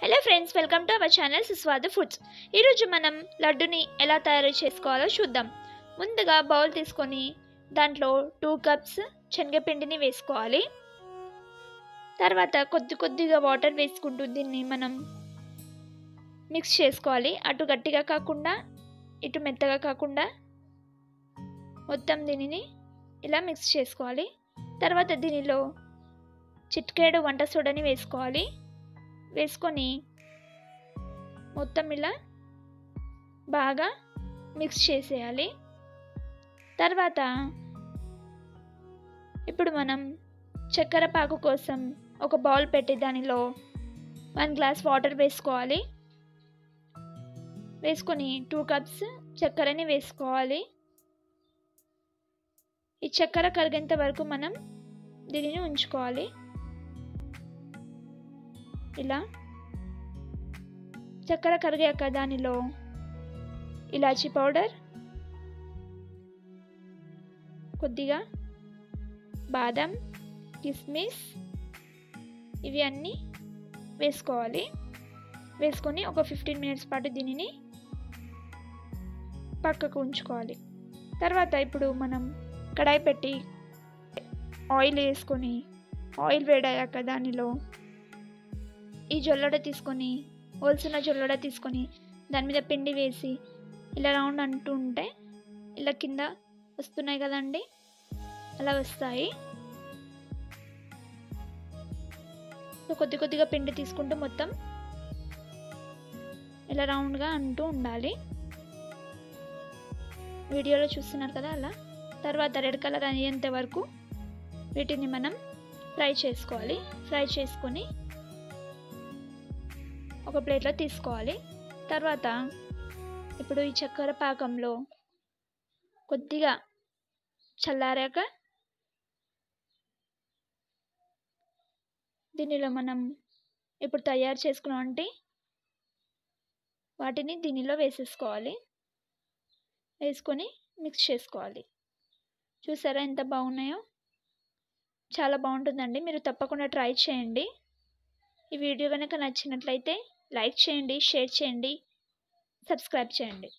Hello friends, welcome to our channel Suswadu foods. ఈరోజు మనం లడ్డుని ఎలా తయారు చేసుకోవాలో చూద్దాం. ముందుగా బౌల్ తీసుకొని దాంట్లో 2 కప్స్ శనగపిండిని వేసుకోవాలి. తర్వాత కొద్దిగా వాటర్ వేసుకుంటూ దీన్ని మనం మిక్స్ చేసుకోవాలి. అటు గట్టిగా కాకుండా ఇటు మెత్తగా కాకుండా మొత్తం దీనిని ఇలా మిక్స్ చేసుకోవాలి. తర్వాత దీనిలో చిటికెడు వంట సోడాని వేసుకోవాలి. వేసుకొని మొత్తం ఇలా బాగా మిక్స్ చేసేయాలి. తర్వాత ఇప్పుడు మనం చక్కెర పాకు కోసం ఒక బౌల్ పెట్టి దానిలో 1 గ్లాస్ వాటర్ వేసుకోవాలి. వేసుకొని 2 కప్స్ చక్కెరని వేసుకోవాలి. ఈ చక్కెర కరిగేంత వరకు మనం దీనిని ఉంచుకోవాలి. ఇలా చక్కెర కరిగాక దానిలో ఇలాచీ పౌడర్, కొద్దిగా బాదం, కిస్మిస్ ఇవి అన్నీ వేసుకోవాలి. వేసుకొని ఒక 15 మినిట్స్ పాటు దీనిని పక్కకు ఉంచుకోవాలి. తర్వాత ఇప్పుడు మనం కడాయి పెట్టి ఆయిల్ వేసుకొని ఆయిల్ వేడయ్యాక దానిలో ఈ జొల్లడ తీసుకొని ఒలిసిన జొల్లడ తీసుకొని దాని మీద పిండి వేసి ఇలా రౌండ్ అంటూ ఉంటే ఇలా కింద వస్తున్నాయి కదండి, అలా వస్తాయి. కొద్దిగా పిండి తీసుకుంటూ మొత్తం ఇలా రౌండ్గా అంటూ ఉండాలి. వీడియోలో చూస్తున్నారు కదా అలా. తర్వాత రెడ్ కలర్ అయ్యేంత వరకు వీటిని మనం ఫ్రై చేసుకోవాలి. ఫ్రై చేసుకొని ఒక ప్లేట్లో తీసుకోవాలి. తర్వాత ఇప్పుడు ఈ చక్కెర పాకంలో కొద్దిగా చల్లారాక దీనిలో మనం ఇప్పుడు తయారు చేసుకున్నామంటే వాటిని దీనిలో వేసేసుకోవాలి. వేసుకొని మిక్స్ చేసుకోవాలి. చూసారా ఎంత బాగున్నాయో? చాలా బాగుంటుందండి. మీరు తప్పకుండా ట్రై చేయండి. ఈ వీడియో కనుక నచ్చినట్లయితే లైక్ చేయండి, షేర్ చేయండి, సబ్స్క్రైబ్ చేయండి.